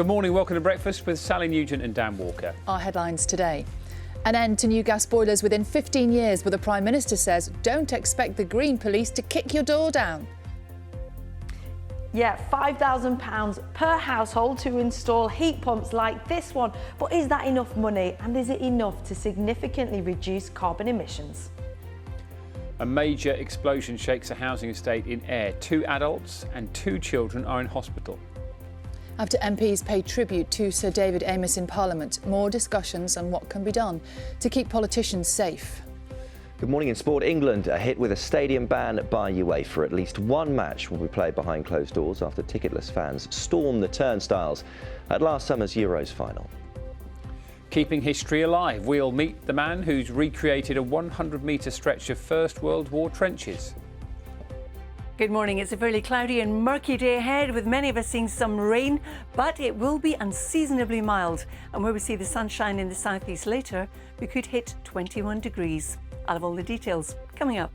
Good morning, welcome to Breakfast with Sally Nugent and Dan Walker. Our headlines today. An end to new gas boilers within 15 years, but the Prime Minister says don't expect the Green Police to kick your door down. Yeah, £5,000 per household to install heat pumps like this one. But is that enough money, and is it enough to significantly reduce carbon emissions? A major explosion shakes a housing estate in Ayr. 2 adults and 2 children are in hospital. After MPs pay tribute to Sir David Amess in Parliament, more discussions on what can be done to keep politicians safe. Good morning in sport. England are hit with a stadium ban by UEFA. At least one match will be played behind closed doors after ticketless fans storm the turnstiles at last summer's Euros final. Keeping history alive, we'll meet the man who's recreated a 100-metre stretch of First World War trenches. Good morning. It's a fairly cloudy and murky day ahead, with many of us seeing some rain, but it will be unseasonably mild. And where we see the sunshine in the southeast later, we could hit 21 degrees. I'll have all the details coming up.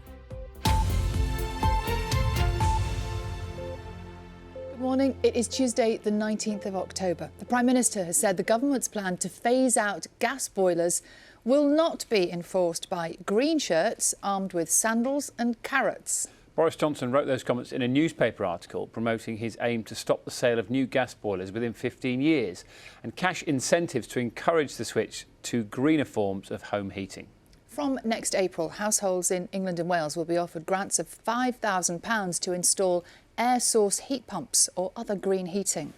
Good morning. It is Tuesday, the 19th of October. The Prime Minister has said the government's plan to phase out gas boilers will not be enforced by green shirts armed with sandals and carrots. Boris Johnson wrote those comments in a newspaper article promoting his aim to stop the sale of new gas boilers within 15 years and cash incentives to encourage the switch to greener forms of home heating. From next April, households in England and Wales will be offered grants of £5,000 to install air source heat pumps or other green heating.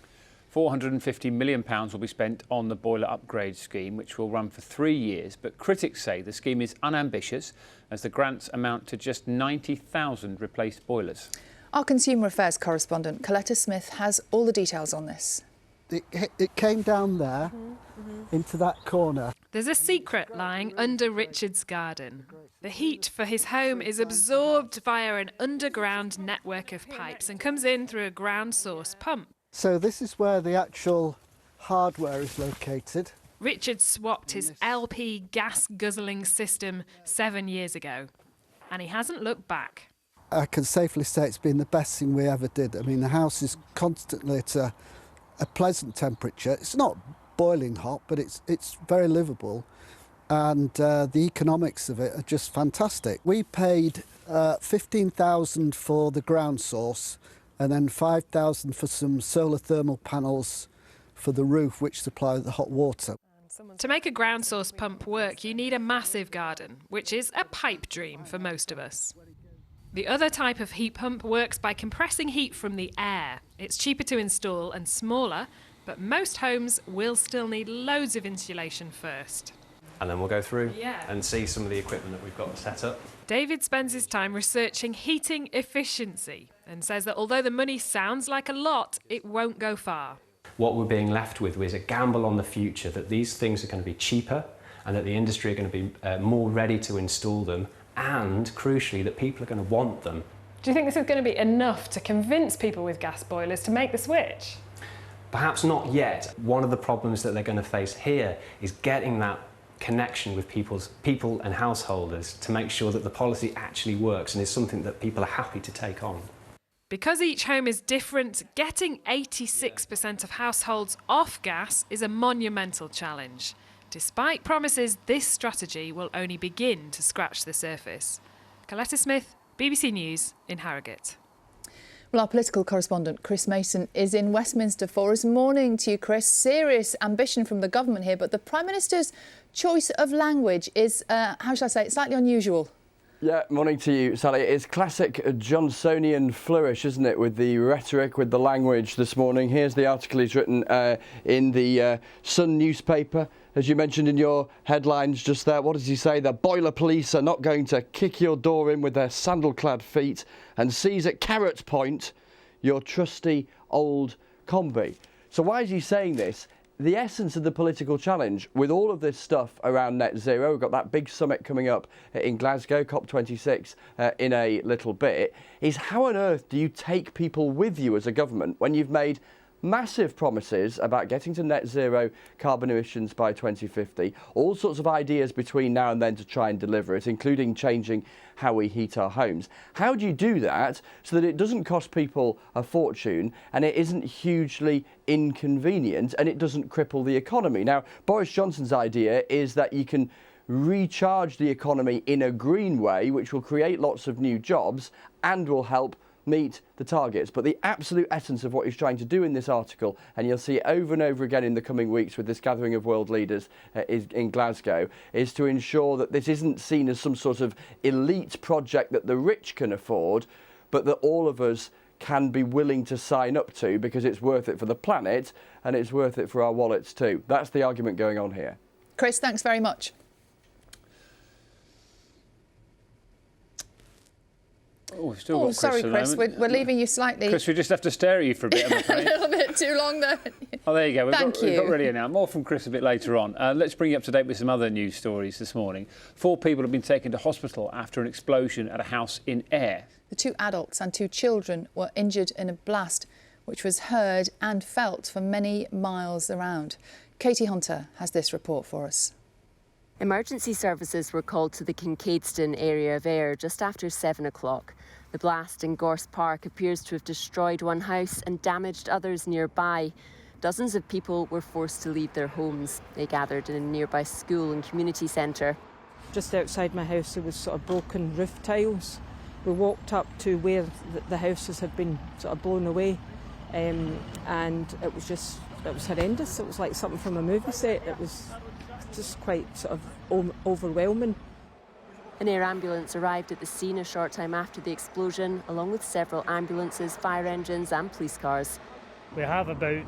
£450 million will be spent on the boiler upgrade scheme, which will run for 3 years. But critics say the scheme is unambitious, as the grants amount to just 90,000 replaced boilers. Our Consumer Affairs correspondent, Coletta Smith, has all the details on this. It came down there, into that corner. There's a secret lying under Richard's garden. The heat for his home is absorbed via an underground network of pipes and comes in through a ground source pump. So this is where the actual hardware is located. Richard swapped his LP gas guzzling system 7 years ago, and he hasn't looked back. I can safely say it's been the best thing we ever did. I mean, the house is constantly at a pleasant temperature. It's not boiling hot, but it's very livable, and the economics of it are just fantastic. We paid £15,000 for the ground source, and then £5,000 for some solar thermal panels for the roof, which supply the hot water. To make a ground source pump work, you need a massive garden, which is a pipe dream for most of us. The other type of heat pump works by compressing heat from the air. It's cheaper to install and smaller, but most homes will still need loads of insulation first. And then we'll go through and see some of the equipment that we've got set up. David spends his time researching heating efficiency and says that although the money sounds like a lot, it won't go far. What we're being left with is a gamble on the future, that these things are going to be cheaper and that the industry are going to be more ready to install them, and crucially that people are going to want them. Do you think this is going to be enough to convince people with gas boilers to make the switch? Perhaps not yet. One of the problems that they're going to face here is getting that connection with people and householders to make sure that the policy actually works and is something that people are happy to take on. Because each home is different, getting 86% of households off gas is a monumental challenge. Despite promises, this strategy will only begin to scratch the surface. Coletta Smith, BBC News in Harrogate. Well, our political correspondent Chris Mason is in Westminster for us. Morning to you, Chris. Serious ambition from the government here, but the Prime Minister's choice of language is, how shall I say it, slightly unusual. Yeah, morning to you, Sally. It's classic Johnsonian flourish, isn't it, with the rhetoric, with the language this morning. Here's the article he's written in the Sun newspaper. As you mentioned in your headlines just there, what does he say? The boiler police are not going to kick your door in with their sandal-clad feet and seize at carrot point your trusty old combi. So why is he saying this? The essence of the political challenge with all of this stuff around net zero, we've got that big summit coming up in Glasgow, COP26, in a little bit, is how on earth do you take people with you as a government when you've made massive promises about getting to net zero carbon emissions by 2050, all sorts of ideas between now and then to try and deliver it, including changing how we heat our homes. How do you do that so that it doesn't cost people a fortune and it isn't hugely inconvenient and it doesn't cripple the economy? Now, Boris Johnson's idea is that you can recharge the economy in a green way, which will create lots of new jobs and will help meet the targets. But the absolute essence of what he's trying to do in this article, and you'll see it over and over again in the coming weeks with this gathering of world leaders in Glasgow, is to ensure that this isn't seen as some sort of elite project that the rich can afford, but that all of us can be willing to sign up to because it's worth it for the planet and it's worth it for our wallets too. That's the argument going on here. Chris, thanks very much. Oh, we've still got Chris sorry, at the Chris, moment. we're leaving you slightly... Chris, we just have to stare at you for a bit, I'm a afraid. little bit too long there. Oh, there you go. We've got you. radio now. More from Chris a bit later on. Let's bring you up to date with some other news stories this morning. 4 people have been taken to hospital after an explosion at a house in Ayr. The 2 adults and 2 children were injured in a blast which was heard and felt for many miles around. Katie Hunter has this report for us. Emergency services were called to the Kincaidstone area of Ayr just after 7 o'clock. The blast in Gorse Park appears to have destroyed one house and damaged others nearby. Dozens of people were forced to leave their homes. They gathered in a nearby school and community centre. Just outside my house there was sort of broken roof tiles. We walked up to where the houses had been sort of blown away, and it was horrendous. It was like something from a movie set. It was just quite sort of overwhelming. An air ambulance arrived at the scene a short time after the explosion, along with several ambulances, fire engines and police cars. We have about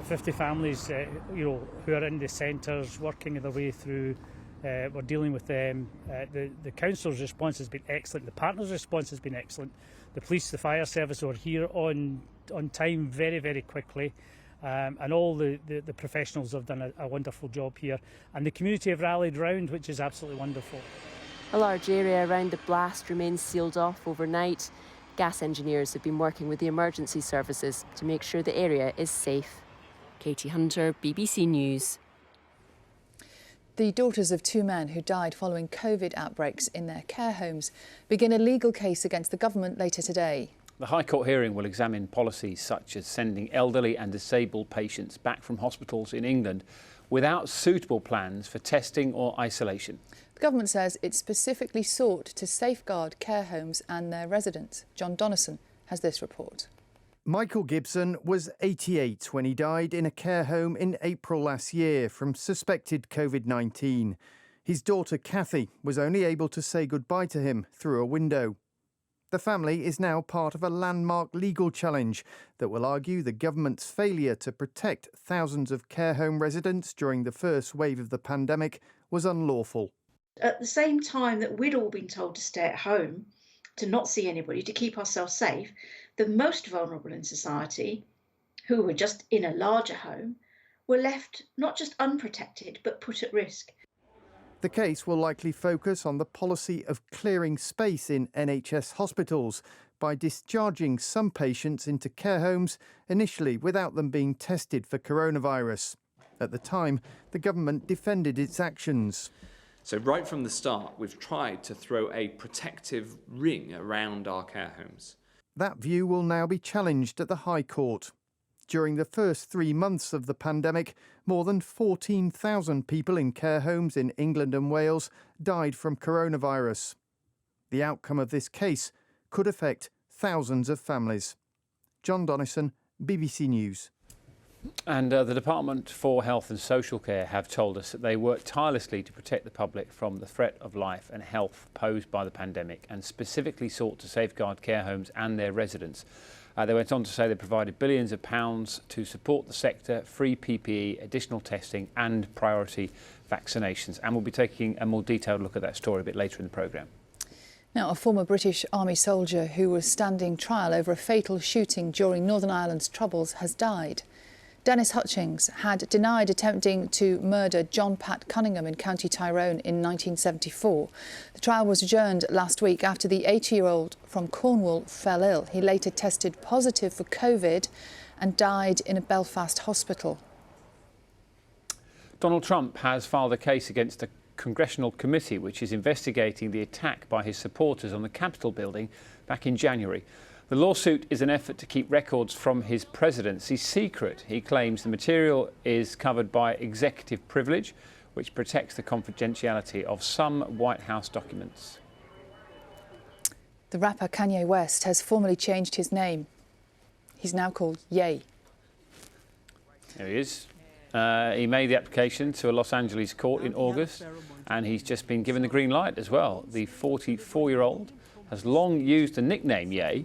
50 families who are in the centres working their way through. We're dealing with them. The council's response has been excellent. The partners' response has been excellent. The police, the fire service were here on time very, very quickly. And all the professionals have done a wonderful job here. And the community have rallied round, which is absolutely wonderful. A large area around the blast remains sealed off overnight. Gas engineers have been working with the emergency services to make sure the area is safe. Katie Hunter, BBC News. The daughters of 2 men who died following COVID outbreaks in their care homes begin a legal case against the government later today. The High Court hearing will examine policies such as sending elderly and disabled patients back from hospitals in England without suitable plans for testing or isolation. The government says it specifically sought to safeguard care homes and their residents. John Donnison has this report. Michael Gibson was 88 when he died in a care home in April last year from suspected COVID-19. His daughter Kathy was only able to say goodbye to him through a window. The family is now part of a landmark legal challenge that will argue the government's failure to protect thousands of care home residents during the first wave of the pandemic was unlawful. At the same time that we'd all been told to stay at home, to not see anybody, to keep ourselves safe, the most vulnerable in society, who were just in a larger home, were left not just unprotected, but put at risk. The case will likely focus on the policy of clearing space in NHS hospitals by discharging some patients into care homes initially without them being tested for coronavirus. At the time, the government defended its actions. So right from the start, we've tried to throw a protective ring around our care homes. That view will now be challenged at the High Court. During the first 3 months of the pandemic, more than 14,000 people in care homes in England and Wales died from coronavirus. The outcome of this case could affect thousands of families. John Donnison, BBC News. And the Department for Health and Social Care have told us that they work tirelessly to protect the public from the threat of life and health posed by the pandemic and specifically sought to safeguard care homes and their residents. They went on to say they provided billions of pounds to support the sector, free PPE, additional testing and priority vaccinations. And we'll be taking a more detailed look at that story a bit later in the programme. Now, a former British Army soldier who was standing trial over a fatal shooting during Northern Ireland's Troubles has died. Dennis Hutchings had denied attempting to murder John Pat Cunningham in County Tyrone in 1974. The trial was adjourned last week after the 80-year-old from Cornwall fell ill. He later tested positive for COVID and died in a Belfast hospital. Donald Trump has filed a case against a congressional committee which is investigating the attack by his supporters on the Capitol building back in January. The lawsuit is an effort to keep records from his presidency secret. He claims the material is covered by executive privilege, which protects the confidentiality of some White House documents. The rapper Kanye West has formally changed his name. He's now called Ye. There he is. He made the application to a Los Angeles court in August, and he's just been given the green light as well. The 44-year-old has long used the nickname Ye,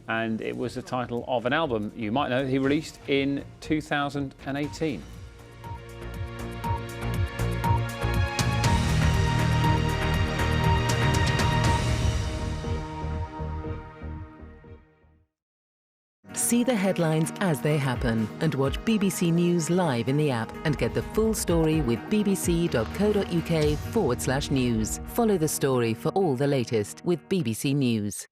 and it was the title of an album you might know he released in 2018. See the headlines as they happen and watch BBC News live in the app and get the full story with bbc.co.uk/news. Follow the story for all the latest with BBC News.